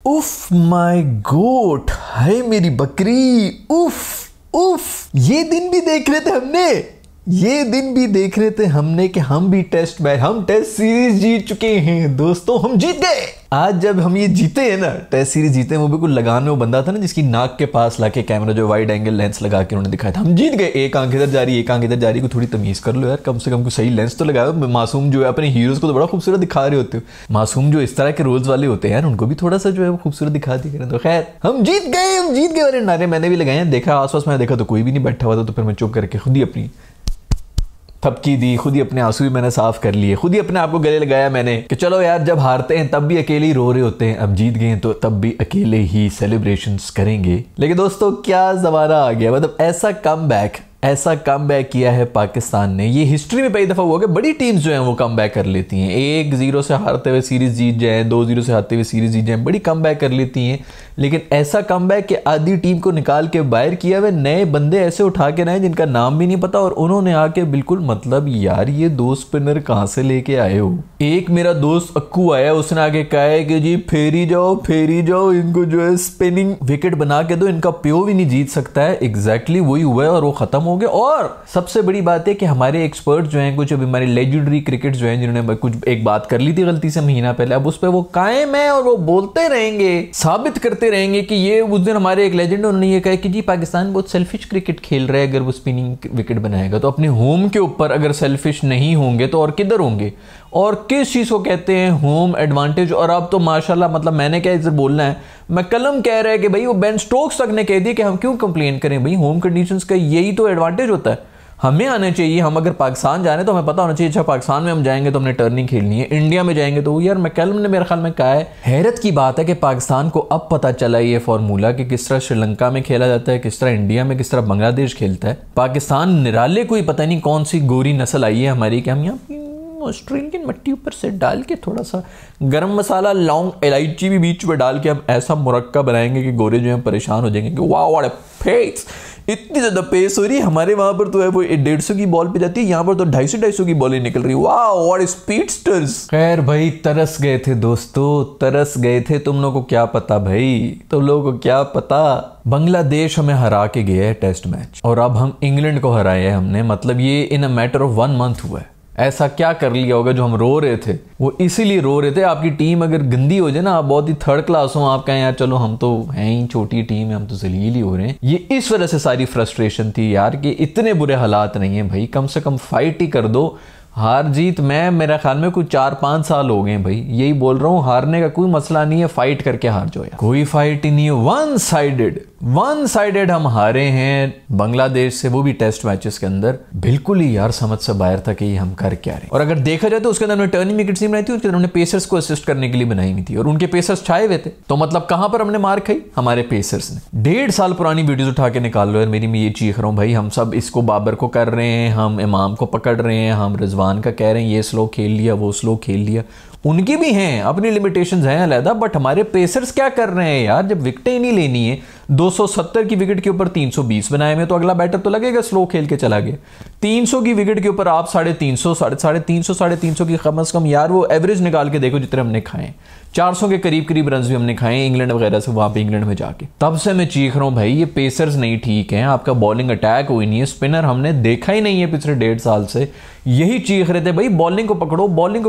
उफ माय गोट, हाय मेरी बकरी, उफ उफ। ये दिन भी देख रहे थे हमने, ये दिन भी देख रहे थे हमने कि हम भी हम टेस्ट सीरीज जीत चुके हैं दोस्तों, हम जीत गए। आज जब हम ये जीते हैं ना, टेस्ट सीरीज जीते हैं, वो बिल्कुल लगान में वो बंदा था ना जिसकी नाक के पास लाके कैमरा जो वाइड एंगल लेंस लगा के उन्होंने दिखाया था, हम जीत गए। एक आंख इधर जा रही है, एक आंख इधर जा रही है, थोड़ी तमीज कर लो यार, कम से कम कोई सही लेंस तो लगाओ। मासूम जो है अपने हीरोज को तो बड़ा खूबसूरत दिखा रहे होते हो, मासूम जो इस तरह के रोल्स वाले होते हैं यार उनको भी थोड़ा सा जो है वो खूबसूरत दिखा दी करें। तो खैर हम जीत गए वाले नारे मैंने भी लगाए। देखा आसपास मैंने देखा तो कोई भी नहीं बैठा हुआ था, तो फिर मैं चुप करके खुद ही अपनी थपकी दी, खुद ही अपने आंसू भी मैंने साफ कर लिए, खुद ही अपने आप को गले लगाया मैंने कि चलो यार जब हारते हैं तब भी अकेले ही रो रहे होते हैं, अब जीत गए तो तब भी अकेले ही सेलिब्रेशंस करेंगे। लेकिन दोस्तों क्या जमाना आ गया, मतलब ऐसा कम बैक किया है पाकिस्तान ने, ये हिस्ट्री में पहली दफा हुआ कि बड़ी टीम्स जो हैं वो कम बैक कर लेती हैं। 1-0 से हारते हुए सीरीज जीत जाएं, 2-0 से हारते हुए सीरीज जीत जाएं, बड़ी कम बैक कर लेती हैं। लेकिन ऐसा कम बैक कि आधी टीम को निकाल के बाहर किया हुए नए बंदे ऐसे उठा के लाए जिनका नाम भी नहीं पता, और उन्होंने आके बिल्कुल मतलब यार ये दो स्पिनर कहाँ से लेके आए हो। एक मेरा दोस्त अक्कू आया, उसने आके कहा है कि जी फेरी जाओ, इनको जो है स्पिनिंग विकेट बना के दो, इनका प्यो भी नहीं जीत सकता है। एग्जैक्टली वही हुआ है और वो खत्म हो गया। और सबसे बड़ी बात है कि हमारे एक्सपर्ट जो हैं, कुछ अभी हमारे लेजेंडरी क्रिकेट जो हैं, जिन्होंने कुछ एक बात कर ली थी गलती से महीना पहले, अब उस पर वो कायम है और वो बोलते रहेंगे, साबित करते रहेंगे कि ये उस दिन हमारे एक लेजेंड उन्होंने ये कहा कि जी पाकिस्तान बहुत सेल्फिश क्रिकेट खेल रहा है, अगर वो स्पिनिंग विकेट बनाएगा तो अपने होम के ऊपर अगर सेल्फिश नहीं होंगे तो और किधर होंगे, और किस चीज को कहते हैं होम एडवांटेज। और अब तो माशाल्लाह, मतलब मैंने क्या इसे बोलना है, मैं कलम कह रहा है कि भाई वो बेन स्टोक्स तक ने कह दिया कि हम क्यों कंप्लेन करें, भाई होम कंडीशंस का यही तो एडवांटेज होता है, हमें आने चाहिए। हम अगर पाकिस्तान जाने तो हमें पता होना चाहिए अच्छा पाकिस्तान में हम जाएंगे तो हमने टर्निंग खेलनी है, इंडिया में जाएंगे तो यार मैकलम ने मेरे ख्याल में कहा है। हैरत की बात है कि पाकिस्तान को अब पता चला ये फार्मूला कि किस तरह श्रीलंका में खेला जाता है, किस तरह इंडिया में, किस तरह बांग्लादेश खेलता है। पाकिस्तान निराले कोई पता नहीं कौन सी गोरी नस्ल आई है हमारी कि हम यहाँ ऑस्ट्रेलियन मट्टी ऊपर से डाल के थोड़ा सा गरम मसाला, लौंग, इलायची भी बीच में डाल के हम ऐसा मुरक्का बनाएंगे कि गोरे जो हैं परेशान हो जाएंगे कि वाह व्हाट अ पेस, इतनी ज्यादा पेस हो रही है। हमारे वहां पर तो है वो 150 की बॉल पे जाती है, यहाँ पर तो 250 की बॉलें निकल रही है। वाह व्हाट स्पीडस्टर्स। खैर भाई तरस गए थे दोस्तों, तरस गए थे। तुम लोगों को क्या पता भाई, तुम लोगों को क्या पता, बांग्लादेश हमें हरा के गया है टेस्ट मैच, और अब हम इंग्लैंड को हराए हैं हमने, मतलब ये इन अ मैटर ऑफ 1 मंथ हुआ है। ऐसा क्या कर लिया होगा जो हम रो रहे थे, वो इसीलिए रो रहे थे। आपकी टीम अगर गंदी हो जाए ना, आप बहुत ही थर्ड क्लास हो, आप कहें यार चलो हम तो हैं ही छोटी टीम है, हम तो जलील ही हो रहे हैं, ये इस वजह से सारी फ्रस्ट्रेशन थी यार कि इतने बुरे हालात नहीं है भाई, कम से कम फाइट ही कर दो। हार जीत मैं मेरा ख्याल में कुछ 4-5 साल हो गए भाई, यही बोल रहा हूँ, हारने का कोई मसला नहीं है, फाइट करके हार जाओ यार, कोई फाइट ही नहीं है। वन साइडेड हम हारे हैं बांग्लादेश से, वो भी टेस्ट मैचेस के अंदर। बिल्कुल ही यार समझ से बाहर था कि ये हम कर क्या रहे। और अगर देखा जाए तो उसके अंदर हमने टर्निंग विकेट्स नहीं बनाई थी, उसके अंदर हमने पेसर्स को असिस्ट करने के लिए बनाई हुई थी, और उनके पेसर्स छाए हुए थे। तो मतलब कहां पर हमने मार खाई, हमारे पेसर्स ने। 1.5 साल पुरानी वीडियोस उठा के निकाल लो यार, मेरी मैं ये चीख रहा हूँ भाई, हम सब इसको बाबर को कर रहे हैं, हम इमाम को पकड़ रहे हैं, हम रिजवान का कह रहे हैं ये स्लो खेल लिया, वो स्लो खेल लिया, उनकी भी हैं अपनी लिमिटेशंस हैं अलहदा, बट हमारे पेसर्स क्या कर रहे हैं यार, जब विकेटें ही नहीं लेनी है, 270 की विकेट के ऊपर 320 बनाए में, तो अगला बैटर तो लगेगा स्लो खेल के चला गया। 300 की विकेट के ऊपर आप 350, 350 की कम से कम यार वो एवरेज निकाल के देखो जितने हमने खाए, 400 के करीब रन भी हमने खाए इंग्लैंड वगैरह से, वहां पे इंग्लैंड में जाके। तब से मैं चीख रहा हूं भाई ये पेसर्स नहीं ठीक है, आपका बॉलिंग अटैक हुई नहीं है, स्पिनर हमने देखा ही नहीं है पिछले 1.5 साल से, यही चीख रहे थे भाई बॉलिंग को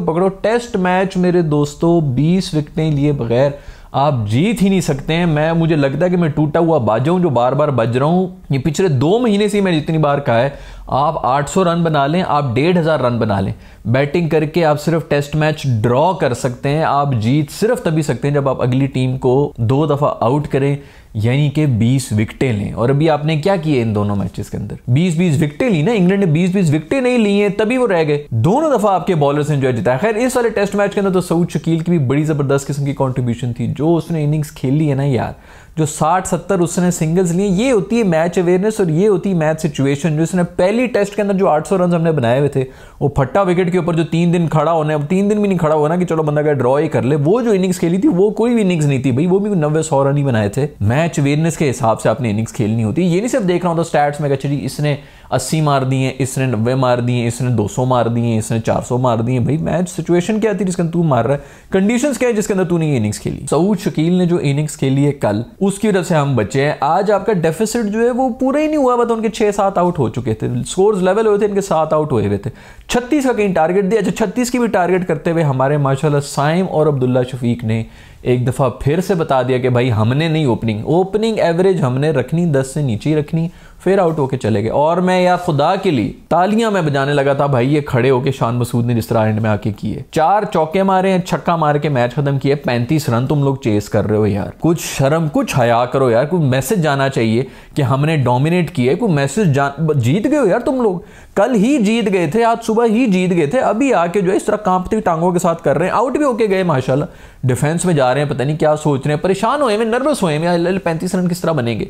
पकड़ो। टेस्ट मैच मेरे दोस्तों 20 विकेटें लिए बगैर आप जीत ही नहीं सकते हैं। मुझे लगता है कि मैं टूटा हुआ बाजा हूं जो बार बार बज रहा हूं, ये पिछले 2 महीने से मैं जितनी बार कहा है, आप 800 रन बना लें, आप 1500 रन बना लें, बैटिंग करके आप सिर्फ टेस्ट मैच ड्रॉ कर सकते हैं, आप जीत सिर्फ तभी सकते हैं जब आप अगली टीम को 2 दफा आउट करें, यानी कि 20 विकेटें लें। और अभी आपने क्या किए इन दोनों मैचेस के अंदर, 20-20 विकेटें ली ना, इंग्लैंड ने 20-20 विकेटें नहीं ली हैं, तभी वो रह गए। दोनों दफा आपके बॉलर्स ने जो जिताया। खैर इस वाले टेस्ट मैच के अंदर तो सऊद शकील की भी बड़ी जबरदस्त किस्म की कंट्रीब्यूशन थी, जो उसने इनिंग्स खेली है ना यार, जो 60-70 उसने सिंगल्स लिए, ये होती है मैच अवेयरनेस और ये होती है मैच सिचुएशन। जो इसने पहली टेस्ट के अंदर जो 800 रन हमने बनाए हुए थे, वो फट्टा विकेट के ऊपर जो 3 दिन खड़ा होने, अब 3 दिन भी नहीं खड़ा हुआ ना कि चलो बंदा का ड्रॉ ही कर ले, वो जो इनिंग्स खेली थी वो कोई भी इनिंग्स नहीं थी भाई, वो भी 90-100 रन ही बनाए थे। मैच अवेयरनेस के हिसाब से आपने इनिंग्स खेलनी होती है। ये नहीं सिर्फ देख रहा हूँ तो स्टैट्स में अच्छा जी इसने 80 मार दिए, इसने 90 मार दिए, इसने 200 मार दिए, इसने 400 मार दिए। भाई मैच सिचुएशन क्या थी जिसके अंदर तू मार रहा है, कंडीशंस क्या है जिसके अंदर तूने ये इनिंग्स खेली। सऊद शकील ने जो इनिंग्स खेली है कल, उसकी वजह से हम बचे हैं। आज आपका डेफिसिट जो है वो पूरा ही नहीं हुआ, तो उनके 6-7 आउट हो चुके थे, स्कोर्स लेवल हुए थे, इनके 7 आउट हुए थे। 36 का कहीं टारगेट दिया, अच्छा 36 की भी टारगेट करते हुए हमारे माशाल्लाह साइम और अब्दुल्ला शफीक ने एक दफ़ा फिर से बता दिया कि भाई हमने नहीं ओपनिंग एवरेज हमने रखनी 10 से नीचे ही रखनी, फिर आउट होके चले गए। और मैं यार खुदा के लिए तालियां मैं बजाने लगा था भाई, ये खड़े होके शान मसूद ने जिस तरह एंड में आके किए, 4 चौके मारे हैं, छक्का मार के मैच खत्म किए, 35 रन तुम लोग चेस कर रहे हो यार। कुछ शर्म कुछ हया करो यार, कुछ मैसेज जाना चाहिए कि हमने डोमिनेट किया है, कोई मैसेज जीत गए हो यार तुम लोग, कल ही जीत गए थे, आज सुबह ही जीत गए थे, अभी आके जो है इस तरह कांपती टांगों के साथ कर रहे हैं। आउट भी होके गए माशाल्लाह, डिफेंस में जा रहे हैं, पता नहीं क्या सोच रहे हैं, परेशान हुए, नर्वस हुए, 35 रन किस तरह बनेंगे,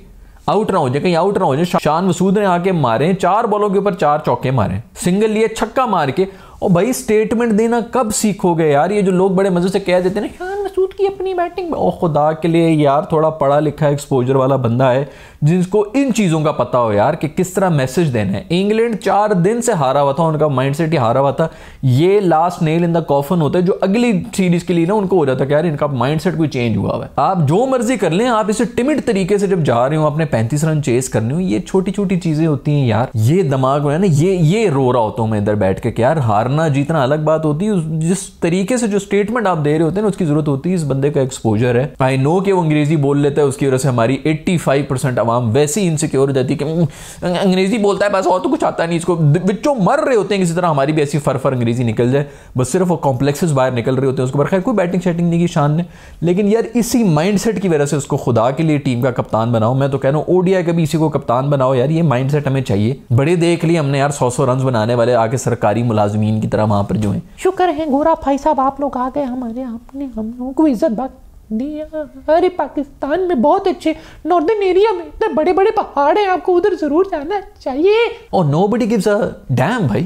आउट ना हो जाए, कहीं आउट ना हो जाए। शान मसूद ने आके मारे 4 बॉलों के ऊपर 4 चौके मारे, सिंगल लिए, छक्का मार के। और भाई स्टेटमेंट देना कब सीखोगे यार, ये जो लोग बड़े मजे से कह देते हैं ना शान मसूद की अपनी बैटिंग, ओ खुदा के लिए यार थोड़ा पढ़ा लिखा एक्सपोजर वाला बंदा है जिसको इन चीज़ों का पता हो यार कि किस तरह मैसेज देना है। इंग्लैंड 4 दिन से हारा हुआ था, उनका माइंडसेट ही हारा हुआ था, ये last nail in the coffin होता है जो अगली सीरीज के लिए ना उनको हो जाता है कि यार इनका माइंडसेट कोई चेंज हुआ है। आप जो मर्जी कर लें, आप इसे टिमिड तरीके से जब जा रहे हो अपने 35 रन चेस करने हो, ये छोटी छोटी चीजें होती हैं यार, ये दिमाग में है ना, ये रो रहा होता हूँ मैं इधर बैठ के कि यार हारना जीतना अलग बात होती है, जिस तरीके से जो स्टेटमेंट आप दे रहे होते हैं ना उसकी जरूरत होती है। इस बंदे का एक्सपोजर है, आई नो कि वो अंग्रेजी बोल लेता है, उसकी वजह से हमारी 85% आवाम वैसे ही इनसिक्योर हो जाती है कि अंग्रेजी बोलता है बस और तो कुछ आता नहीं, इसको बच्चों मर रहे होते हैं किसी तरह हमारी भी ऐसी फर अंग्रेजी निकल जाए, बस सिर्फ वो कॉम्प्लेक्सेस बाहर निकल रहे होते हैं उसको। खैर कोई बैटिंग शैटिंग नहीं की शान ने, लेकिन यार इसी माइंडसेट की वजह से उसको खुदा के लिए टीम का कप्तान बनाओ। मैं तो कह रहा हूँ ओडीआई का भी इसी को कप्तान बनाओ यार, ये माइंडसेट हमें चाहिए। बड़े देख लिए हमने यार 100 रन बनाने वाले आके सरकारी मुलाजमीन की तरह वहां पर जो है। शुक्र है गोरा भाई साहब आप लोग आ गए हमारे, आपने हम लोगों को इज्जत बात दिया। अरे पाकिस्तान में बहुत अच्छे नॉर्दर्न एरिया में इतने बड़े बड़े पहाड़ हैं, आपको उधर जरूर जाना चाहिए। और नोबडी गिव्स अ डैम भाई,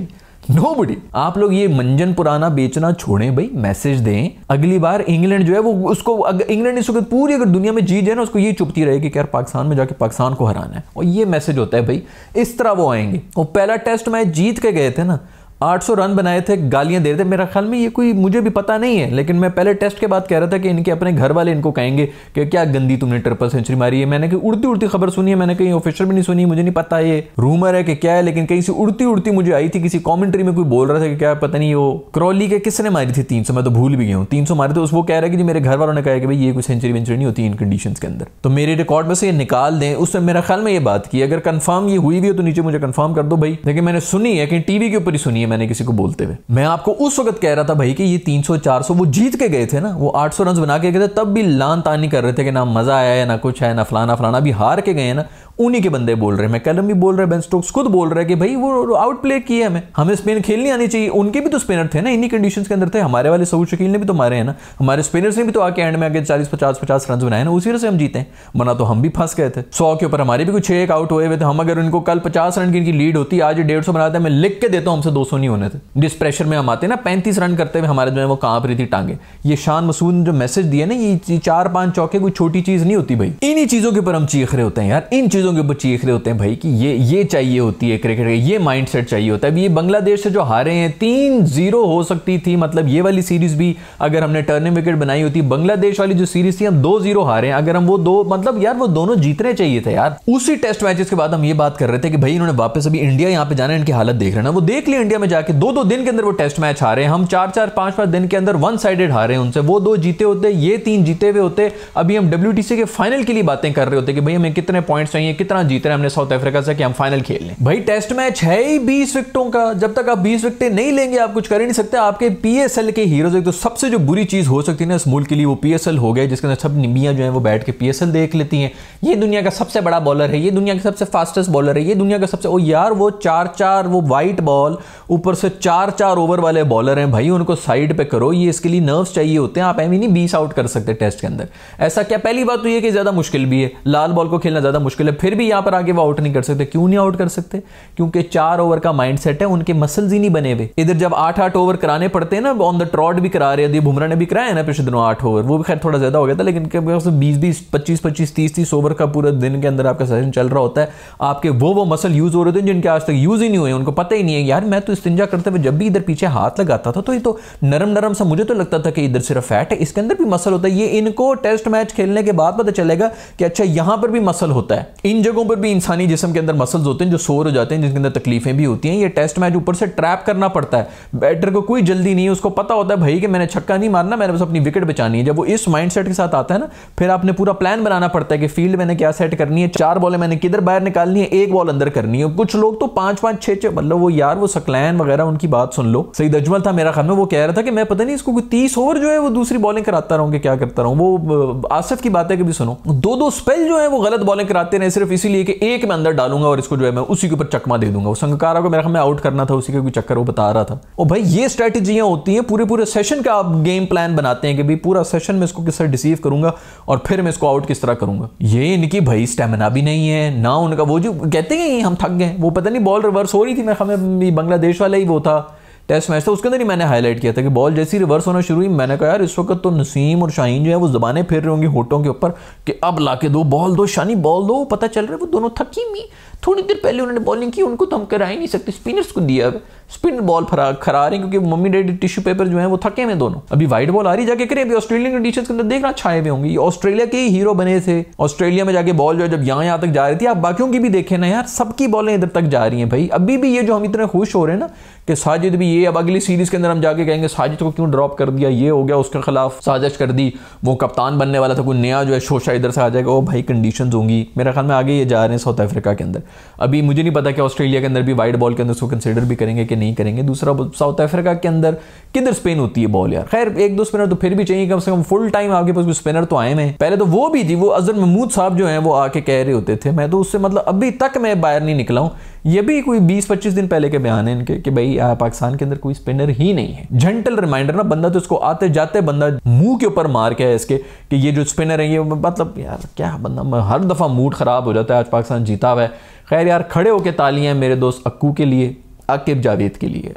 नोबडी। आप लोग ये मंजन पुराना बेचना छोड़ें भाई, मैसेज दें। अगली बार इंग्लैंड जो है वो उसको इंग्लैंड इस वक्त पूरी अगर दुनिया में जीत जाए ना, उसको ये चुपती रहेगी कि यार पाकिस्तान में जाके पाकिस्तान को हराना है, और ये मैसेज होता है भाई। इस तरह वो आएंगे। वो पहला टेस्ट मैच जीत के गए थे ना, 800 रन बनाए थे, गालियां दे रहे थे। मेरा ख्याल में ये कोई मुझे भी पता नहीं है, लेकिन मैं पहले टेस्ट के बाद कह रहा था कि इनके अपने घर वाले इनको कहेंगे कि क्या गंदी तुमने ट्रिपल सेंचुरी मारी है। मैंने कहीं उड़ती उड़ती खबर सुनी है, मैंने कहीं ऑफिशियल भी नहीं सुनी, मुझे नहीं पता ये रूमर है कि क्या है, लेकिन कहीं से उड़ती उड़ती मुझे आई थी। किसी कॉमेंट्री में कोई बोल रहा था कि क्या पता नहीं वो क्रॉली के किसने मारी थी 300, मैं तो भूल भी गया हूँ, 300 मारे थे। उस वो कह रहा है कि जी मेरे घर वालों ने कहा कि भाई ये कोई सेंचुरी वेंचुरी नहीं होती इन कंडीशंस के अंदर, तो मेरे रिकॉर्ड में से ये निकाल दें। उसमें मेरा ख्याल में ये बात की, अगर कंफर्म ये हुई भी हो तो नीचे मुझे कंफर्म कर दो भाई, लेकिन मैंने सुनी है कि टीवी के ऊपर ही सुनी है मैंने किसी को बोलते हुए। मैं आपको उस वक्त कह रहा था भाई कि ये 300-400 वो जीत के गए थे ना, वो 800 रन बना के गए थे, तब भी लान तानी कर रहे थे कि ना मजा आया है ना कुछ है ना फलाना फलाना। भी हार के गए ना, उन्हीं के बंदे बोल रहे हैं। मैकलम भी बोल रहे हैं, बेन स्टोक्स खुद बोल रहे हैं कि भाई वो आउट प्ले किया हमें स्पिन खेलनी आनी चाहिए। उनके भी तो स्पिनर थे ना, इन्हीं कंडीशंस के अंदर थे। हमारे वाले सऊद शकील ने भी तो मारे हैं ना, हमारे स्पिनर्स ने भी तो आके एंड में आके 40-50 रन बनाए ना, उसी वजह से हम जीते हैं, वरना तो हम भी फंस गए थे। 100 के ऊपर हमारे भी कुछ 6 आउट हुए हुए थे। हम अगर उनको कल 50 रन की इनकी लीड होती, आज 150 बनाते, मैं लिख के देता हूं हमसे 200 नहीं होने थे। जिस प्रेशर में हम आते ना 35 रन करते हुए हमारे जो है वो कांप रही थी टांगे। ये शान मसूद ने जो मैसेज दिया ना, ये 4-5 चौके कोई छोटी चीज नहीं होती भाई। इन्हीं चीजों के ऊपर हम चीख रहे होते हैं यार, इन चीजों के ऊपर चीख रहे होते हैं भाई कि ये चाहिए होती है क्रिकेट, ये माइंडसेट चाहिए होता है। ये बांग्लादेश से जो हारे हैं 3-0 हो सकती थी, मतलब ये वाली सीरीज भी अगर हमने टर्निंग विकेट बनाई होती। बांग्लादेश वाली जो सीरीज थी हम 2-0 हारे हैं, अगर हम वो दो मतलब यार वो दोनों जीतने चाहिए थे यार। उसी टेस्ट मैचेस के बाद हम ये बात कर रहे थे कि भाई इन्होंने वापस अभी इंडिया यहाँ पे जाना है, इनकी हालत देख रहे हैं ना, वो देख लिया इंडिया में जाके 2-2 दिन के अंदर वो टेस्ट मैच हारे हैं। हम 4-4 5-5 दिन के अंदर 1 साइडेड हारे हैं उनसे। वो 2 जीते होते, ये 3 जीते हुए होते, अभी हम WTC के फाइनल के लिए बातें कर रहे होते कि भाई हमें कितने पॉइंट्स चाहिए, है कितना जीत रहे हैं हमने साउथ अफ्रीका से कि हम फाइनल खेल लें। भाई टेस्ट मैच है ही 20 विकेटों का, जब तक आप 20 विकेटें नहीं लेंगे आप कुछ कर ही नहीं सकते। आपके पीएसएल के हीरोज, एक तो सबसे जो बुरी चीज हो सकती है ना इस मुल्क के लिए वो पीएसएल हो गया, जिसके अंदर सब निमियां जो है वो बैठ के पीएसएल देख लेती हैं। ये दुनिया का सबसे बड़ा बॉलर है, ये दुनिया का सबसे फास्टेस्ट बॉलर है, ये दुनिया का सबसे, ओ यार वो 4-4 वो वाइट बॉल ऊपर से 4-4 ओवर वाले बॉलर हैं भाई, उनको साइड पे करो। ये इसके लिए नर्व्स चाहिए होते हैं, आप एम नहीं 20 आउट कर सकते टेस्ट के अंदर। ऐसा क्या, पहली बात तो ये कि ज्यादा मुश्किल भी है, लाल बॉल को खेलना ज्यादा मुश्किल है, फिर भी यहां पर आगे वो आउट नहीं कर सकते। क्यों नहीं आउट कर सकते? क्योंकि 4 ओवर का माइंडसेट है, उनके मसल्स ही नहीं बने हुए। इधर जब 8-8 ओवर कराने पड़ते हैं ना, ऑन द ट्रॉट भी करा रहे हैं, बुमराह ने भी कराया ना पिछले दिनों 8 ओवर, वो भी खैर थोड़ा ज्यादा हो गया था, लेकिन 20-20 25-25 30-30 ओवर का पूरा दिन के अंदर आपका सेशन चल रहा होता है, आपके वो मसल यूज हो रहे थे जिनके आज तक यूज ही नहीं हुए, उनको पता ही नहीं है। यार मैं तो इस्तिंजा करते हुए जब भी इधर पीछे हाथ लगाता था तो ये तो नरम नरम सा, मुझे तो लगता था कि इधर सिर्फ फैट है, इसके अंदर भी मसल होता है। ये इनको टेस्ट मैच खेलने के बाद पता चलेगा कि अच्छा यहां पर भी मसल होता है, इन जगहों पर भी इंसानी जिस्म के अंदर मसल्स होते हैं जो सोर हो जाते हैं, जिनके अंदर तकलीफें भी होती हैं। ये टेस्ट मैच ऊपर से ट्रैप करना पड़ता है, बैटर को कोई जल्दी नहीं है, उसको पता होता है भाई कि मैंने छक्का नहीं मारना, मैंने बस अपनी विकेट बचानी है। जब वो इस माइंडसेट के साथ आता है ना, फिर आपने पूरा प्लान बनाना पड़ता है कि फील्ड मैंने क्या सेट करनी है, 4 बॉलें मैंने किधर बाहर निकालनी है, 1 बॉल अंदर करनी है। कुछ लोग तो 5-5 6-6, मतलब वो यार वो सकलैन वगैरह उनकी बात सुन लो, सईद अजमल था मेरा ख्याल में, वो कह रहा था कि मैं पता नहीं इसको 30 ओवर जो है वो दूसरी बॉलिंग कराता रहूं, क्या करता रहूं। वो आसिफ की बातें कभी सुनो, 2-2 स्पेल जो है वो गलत बॉलिंग कराते रहे सिर्फ इसीलिए कि एक मैं अंदर डालूंगा और इसको जो है मैं उसी के ऊपर चकमा दे दूंगा। वो संगकारा को मेरा ख्याल में आउट करना था, उसी का कोई चक्कर वो बता रहा था। और भाई ये स्ट्रेटजियां होती हैं, पूरे सेशन का आप गेम प्लान बनाते हैं कि भाई पूरा सेशन में इसको किस तरह डिसीव करूंगा और फिर मैं इसको आउट किस तरह करूंगा। ये इनकी भाई स्टेमिना भी नहीं है ना उनका, वो जो कहते हैं हम थक गए, वो पता नहीं बॉल रिवर्स हो रही थी, मैं हमें बांग्लादेश वाला ही वो था टेस्ट मैच था, उसके अंदर ही मैंने हाईलाइट किया था कि बॉल जैसी रिवर्स होना शुरू हुई, मैंने कहा यार इस वक्त तो नसीम और शाहीन जो है वो ज़बानें फेर रहे होंगे होठों के ऊपर कि अब लाके दो बॉल दो शानी बॉल दो। पता चल रहा है वो दोनों थकी हुई, थोड़ी देर पहले उन्होंने बॉलिंग की, उनको तो हम करा ही नहीं सकते, स्पिनर्स को दिया है, स्पिन बॉल खरा रहे हैं क्योंकि मम्मी डैडी टिश्यू पेपर जो है वो थके हुए दोनों। अभी वाइट बॉल आ रही जाके करें, अभी ऑस्ट्रेलियन कंडीशंस के अंदर देखना छाए हुए होंगे, ऑस्ट्रेलिया के ही हीरो बने थे, ऑस्ट्रेलिया में जाके बॉल जो है जब यहाँ तक जा रही थी, आप बाकियों की भी देखें ना यार, सबकी बॉलें इधर तक जा रही हैं भाई। अभी भी ये जो हम इतने खुश हो रहे हैं ना कि साजिद भी, ये अब अगली सीरीज के अंदर हम जाके कहेंगे साजिद को क्यों ड्रॉप कर दिया, ये हो गया, उसके खिलाफ साजिश कर दी, वो कप्तान बनने वाला था, कोई नया जो है शोशा इधर से आ जाएगा, वो भाई कंडीशंस होंगी। मेरा ख्याल में आगे ये जा रहे हैं साउथ अफ्रीका के अंदर। अभी मुझे नहीं पता कि ऑस्ट्रेलिया के अंदर भी वाइट बॉल के अंदर उसको कंसिडर भी करेंगे कि नहीं करेंगे। दूसरा साउथ अफ्रीका के अंदर किधर स्पिन होती है बॉल यार, खैर 1-2 स्पिनर तो फिर भी चाहिए कम से कम, फुल टाइम आपके पास स्पिनर तो आए हैं। पहले तो वो भी थी, वो अजहर महमूद साहब जो है वो आके कह रहे होते थे, मैं तो उससे मतलब अभी तक मैं बाहर नहीं निकला हूँ। ये भी कोई 20-25 दिन पहले के बयान है इनके कि भाई पाकिस्तान के अंदर कोई स्पिनर ही नहीं है। जेंटल रिमाइंडर ना, बंदा तो इसको आते जाते बंदा मुंह के ऊपर मार के है इसके कि ये जो स्पिनर है ये, मतलब यार क्या बंदा, हर दफा मूड खराब हो जाता है। आज पाकिस्तान जीता हुआ है, खैर यार खड़े होके तालियां मेरे दोस्त अक्कू के लिए, आकिब जावेद के लिए।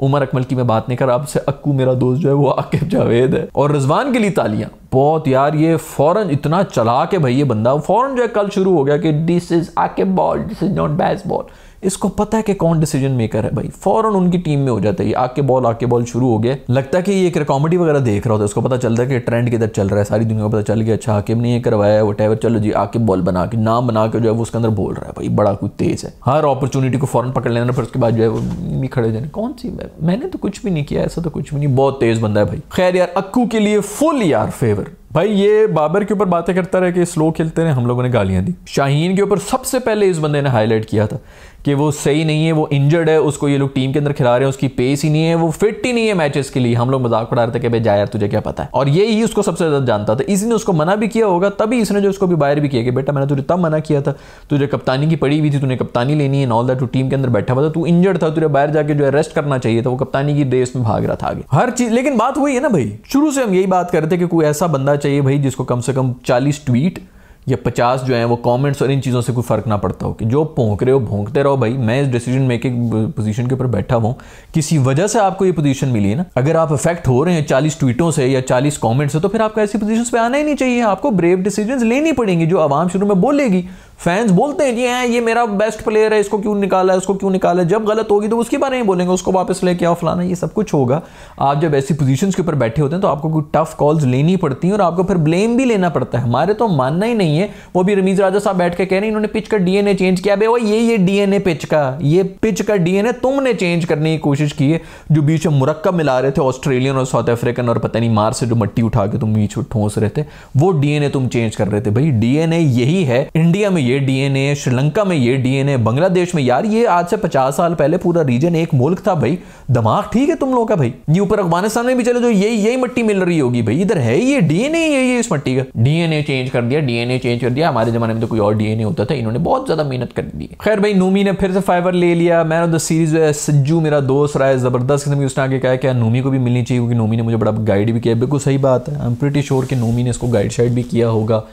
उमर अकमल की मैं बात नहीं कर रहा, आपसे अक्कू मेरा दोस्त जो है वो आकिब जावेद है। और रिजवान के लिए तालियां बहुत यार, ये फौरन इतना चला के भाई ये बंदा फौरन जो है कल शुरू हो गया कि this is Aqib ball, this is not बैस बॉल। इसको पता है कि कौन डिसीजन मेकर है भाई, फौरन उनकी टीम में हो जाता है आके बॉल शुरू हो गया। लगता है कि ये एक कॉमेडी वगैरह देख रहा होता है, उसको पता चलता है कि ट्रेंड किधर चल रहा है, सारी दुनिया को पता चल गया अच्छा आकिब ने ये करवाया है व्हाटएवर, चलो जी आकिब बॉल बना के नाम बना के जो है वो उसके अंदर बोल रहा है भाई, बड़ा कुछ तेज है, हर अपॉर्चुनिटी को फौरन पकड़ लेना, फिर उसके बाद जो है वो नहीं खड़े जाने, कौन सी मैंने तो कुछ भी नहीं किया, ऐसा तो कुछ भी नहीं, बहुत तेज बंदा है भाई। खैर यार अक्कू के लिए फुल यार फेवर भाई। ये बाबर के ऊपर बातें करता रहे कि स्लो खेलते रहे, हम लोगों ने गालियां दी। शाहीन के ऊपर सबसे पहले इस बंदे ने हाईलाइट किया था कि वो सही नहीं है, वो इंजर्ड है, उसको ये लोग टीम के अंदर खिला रहे हैं, उसकी पेस ही नहीं है, वो फिट ही नहीं है मैचेस के लिए। हम लोग मजाक उड़ा रहे थे कि भाई जा यार तुझे क्या पता है, और ये ही उसको सबसे ज्यादा जानता था, इसी ने उसको मना भी किया होगा, तभी इसने जो उसको भी बाहर भी किया कि बेटा मैंने तुझे तब मना किया था, तुझे कप्तानी की पड़ी हुई थी, तूने कप्तानी लेनी है, ऑल दैट, तू टीम के अंदर बैठा हुआ था, तू इंजर्ड था, तुझे बाहर जाके जो है रेस्ट करना चाहिए था, वो कप्तानी की रेस में भाग रहा था आगे हर चीज। लेकिन बात वही है ना भाई, शुरू से हम यही बात करते कि कोई ऐसा बंदा चाहिए भाई जिसको कम से कम 40 ट्वीट या 50 जो है वो कमेंट्स और इन चीज़ों से कोई फर्क ना पड़ता हो, कि जो भौंक रहे हो भौंकते रहो भाई, मैं इस डिसीजन मेकिंग पोजीशन के ऊपर बैठा हूँ, किसी वजह से आपको ये पोजीशन मिली है ना, अगर आप इफेक्ट हो रहे हैं 40 ट्वीटों से या 40 कमेंट्स से, तो फिर आपको ऐसी पोजीशंस पे आना ही नहीं चाहिए, आपको ब्रेव डिसीजंस लेनी पड़ेंगी जो आवाम शुरू में बोलेगी। फैंस बोलते हैं जी ये मेरा बेस्ट प्लेयर है, इसको क्यों निकाला है, उसको क्यों निकाला है, जब गलत होगी तो उसके बारे में बोलेंगे, उसको वापस लेके आओ फलाना, ये सब कुछ होगा। आप जब ऐसी पोजीशंस के ऊपर बैठे होते हैं तो आपको कोई टफ कॉल्स लेनी पड़ती हैं और आपको फिर ब्लेम भी लेना पड़ता है। हमारे तो मानना ही नहीं है, वो भी रमीज राजा साहब बैठ के कह रहे हैं इन्होंने पिच का डीएनए चेंज किया, वो ये डीएनए पिच का डीएनए तुमने चेंज करने की कोशिश की है। जो बीच में मुरक्कब मिला रहे थे ऑस्ट्रेलियन और साउथ अफ्रीकन और पता नहीं मार से जो मट्टी उठा के तुम बीच ठोंस रहे थे, वो डीएनए तुम चेंज कर रहे थे भाई। डीएनए यही है, इंडिया में ये ये डीएनए, श्रीलंका में ये डीएनए, बांग्लादेश में। यार ये आज से 50 साल पहले पूरा रीजन एक मुल्क था भाई। दिमाग ठीक है तुम लोगों का भाई। ये ऊपर अफगानिस्तान में भी चले जो यही मट्टी मिल रही होगी भाई, इधर है ये डीएनए, यही इस मट्टी का। डीएनए चेंज कर दिया, डीएनए चेंज कर दिया। हमारे जमाने में तो कोई और डीएनए होता था, इन्होंने बहुत ज्यादा मेहनत कर दी। खैर भाई, नूमी ने फिर से फाइवर ले लिया। Man of the series Sajju मेरा दोस्त रहा है, जबरदस्त किस्म की। उसने आगे कहा क्या नूमी को भी मिलनी चाहिए, क्योंकि नूमी ने मुझे बड़ा गाइड भी किया। बिल्कुल सही बात है, आई एम प्रीटी श्योर कि नूमी ने इसको गाइड शाइड भी किया होगा।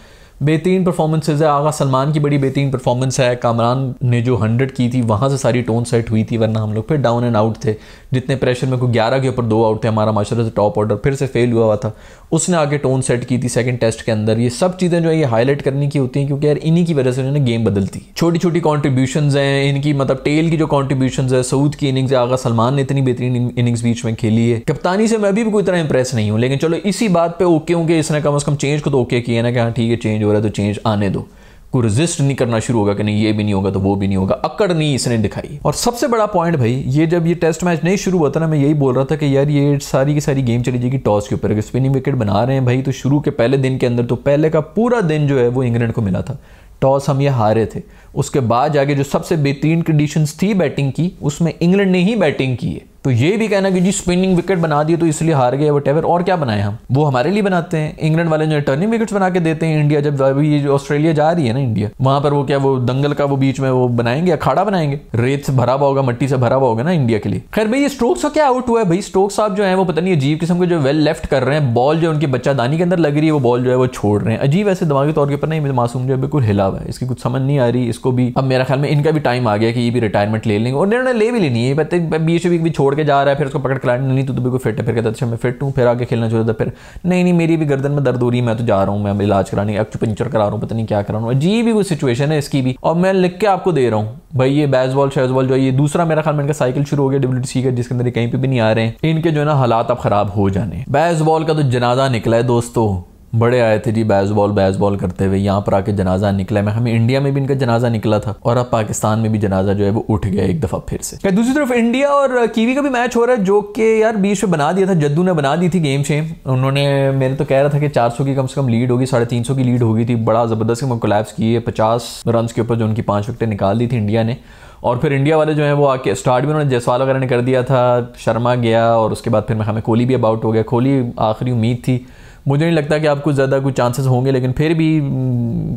बेहतरीन परफॉर्मेंसेज है। आगा सलमान की बड़ी बेहतरीन परफॉर्मेंस है। कामरान ने जो 100 की थी वहाँ से सारी टोन सेट हुई थी, वरना हम लोग फिर डाउन एंड आउट थे। जितने प्रेशर में कोई 11 के ऊपर 2 आउट थे, हमारा माशाल्लाह से टॉप ऑर्डर फिर से फेल हुआ था। उसने आगे टोन सेट की थी सेकंड टेस्ट के अंदर। ये सब चीज़ें जो है ये हाईलाइट करने की होती हैं, क्योंकि यार इन्हीं की वजह से उन्होंने गेम बदलती। छोटी छोटी कॉन्ट्रीब्यूशंस हैं इनकी, मतलब टेल की जो कॉन्ट्रीब्यूशंस है, सऊद की इनिंग्स है, आगा सलमान ने इतनी बेहतरीन इनिंग्स बीच में खेली है। कप्तानी से मैं अभी भी कोई तरह इंप्रेस नहीं हूँ, लेकिन चलो इसी बात पर ओके हूँ कि इसने कम से कम चेंज को तो ओके किया ना, कि हाँ ठीक है चेंज हो रहा है तो चेंज आने दो। कोई रेजिस्ट नहीं करना शुरू होगा कि नहीं ये भी नहीं होगा तो वो भी नहीं होगा। अकड़ नहीं इसने दिखाई। और सबसे बड़ा पॉइंट भाई, ये जब ये टेस्ट मैच नहीं शुरू हुआ था ना, मैं यही बोल रहा था कि यार ये सारी की सारी गेम चली जाएगी टॉस के ऊपर। अगर स्पिनिंग विकेट बना रहे हैं भाई, तो शुरू के पहले दिन के अंदर तो पहले का पूरा दिन जो है वो इंग्लैंड को मिला था। टॉस हम ये हारे थे, उसके बाद जाके जो सबसे बेहतरीन कंडीशंस थी बैटिंग की, उसमें इंग्लैंड ने ही बैटिंग की है। तो ये भी कहना कि जी स्पिनिंग विकेट बना दिए तो इसलिए हार गए वटेवर, और क्या बनाए हम, वो हमारे लिए बनाते हैं। इंग्लैंड वाले जो टर्निंग विकेट्स बना के देते हैं। इंडिया जब अभी ऑस्ट्रेलिया जा रही है ना, इंडिया वहां पर वो क्या वो दंगल का वो बीच में वो बनाएंगे, अखाड़ा बनाएंगे, रेत से भरा हुआ होगा, मट्टी से भरा हुआ होगा ना इंडिया के लिए। खैर भाई, ये स्टोक्स का क्या आउट हुआ है भाई। स्टोक्स साहब जो है वो पता नहीं अजीब किस्म के जो वेल लेफ्ट कर रहे हैं। बॉल जो उनकी बच्चादानी के अंदर लग रही है, वो बॉल जो है वो छोड़ रहे हैं अजीब ऐसे दिमागी तौर के ऊपर। नहीं, मासूम जो है बिल्कुल हिला हुआ है, इसकी कुछ समझ नहीं आ रही इसको भी। अब मेरा ख्याल में इनका भी टाइम आ गया कि ये भी रिटायरमेंट ले लेंगे, और इन्होंने ले भी लेनी है। बीच भी छोड़ के जा रहा है, फिर उसको नहीं तो बिल्कुल फिट है, फिर कहता अच्छा मैं फिट हूँ, फिर आगे खेलना चाहता था, फिर नहीं मेरी भी गर्दन में दर्द हो रही है, मैं तो जा रहा हूँ, मैं इलाज कराने एक्यूपंक्चर करा रहा हूँ, पता नहीं क्या करा रहा हूँ। अजीब ही कोई सिचुएशन है इसकी भी। और मैं लिख के आपको दे रहा हूँ भाई, ये बेसबॉल शेजबॉल जो है ये दूसरा मेरा ख्याल में इनका साइकिल शुरू हो गया WTC का, जिसके अंदर कहीं पे भी नहीं आ रहे हैं। इनके जो है ना हालात अब खराब हो जाने। बेसबॉल का तो जनाजा निकला है दोस्तों। बड़े आए थे जी बेसबॉल करते हुए, यहाँ पर आके जनाजा निकला है। हमें इंडिया में भी इनका जनाजा निकला था, और अब पाकिस्तान में भी जनाजा जो है वो उठ गया एक दफा फिर से। दूसरी तरफ इंडिया और कीवी का भी मैच हो रहा है, जो कि यार बीच में बना दिया था, जद्दू ने बना दी थी गेम से। उन्होंने, मैंने तो कह रहा था कि 400 की कम से कम लीड होगी, 350 की लीड होगी थी। बड़ा जबरदस्त कोलैप्स की है, 50 रन के ऊपर जो उनकी 5 विकेटें निकाल दी थी इंडिया ने। और फिर इंडिया वाले जो है वो आके स्टार्ट भी उन्होंने जायसवाल वगैरह ने कर दिया था, शर्मा गया, और उसके बाद फिर हमें कोहली भी अबाउट हो गया। कोहली आखिरी उम्मीद थी, मुझे नहीं लगता कि आपको ज़्यादा कुछ चांसेस होंगे, लेकिन फिर भी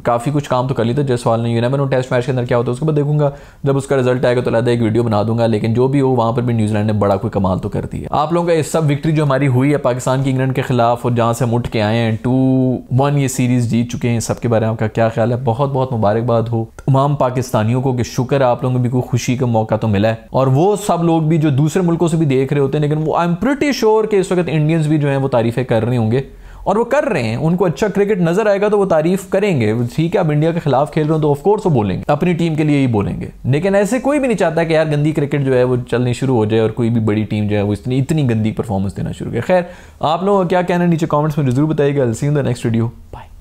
काफ़ी कुछ काम तो कर लिया था जायसवाल ने। यूनेवर नो टेस्ट मैच के अंदर क्या होता है उसके बाद देखूंगा, जब उसका रिजल्ट आएगा तो अलग एक वीडियो बना दूंगा। लेकिन जो भी हो, वहाँ पर भी न्यूजीलैंड ने बड़ा कोई कमाल तो कर दिया। आप लोगों का इस सब विक्ट्री जो हमारी हुई है पाकिस्तान की इंग्लैंड के खिलाफ, और जहाँ से हम उठ के आए हैं 2-1 ये सीरीज़ जीत चुके हैं, सबके बारे में आपका क्या ख्याल है। बहुत बहुत मुबारकबाद हो तमाम पाकिस्तानियों को कि शुक्र है आप लोगों को भी कोई खुशी का मौका तो मिला है। और वो सब लोग भी जो दूसरे मुल्कों से भी देख रहे होते हैं, लेकिन वो आई एम प्रीटी श्योर कि इस वक्त इंडियंस भी जो है वो तारीफ़ें कर रहे होंगे, और वो कर रहे हैं। उनको अच्छा क्रिकेट नजर आएगा तो वो तारीफ करेंगे। ठीक है, अब इंडिया के खिलाफ खेल रहे हो तो ऑफ कोर्स वो बोलेंगे, अपनी टीम के लिए ही बोलेंगे। लेकिन ऐसे कोई भी नहीं चाहता कि यार गंदी क्रिकेट जो है वो चलनी शुरू हो जाए, और कोई भी बड़ी टीम जो है वो इतनी गंदी परफॉर्मेंस देना शुरू करे। खैर, आप लोगों का क्या कहना नीचे कमेंट्स में जरूर बताइएगा। See you in the next video, bye.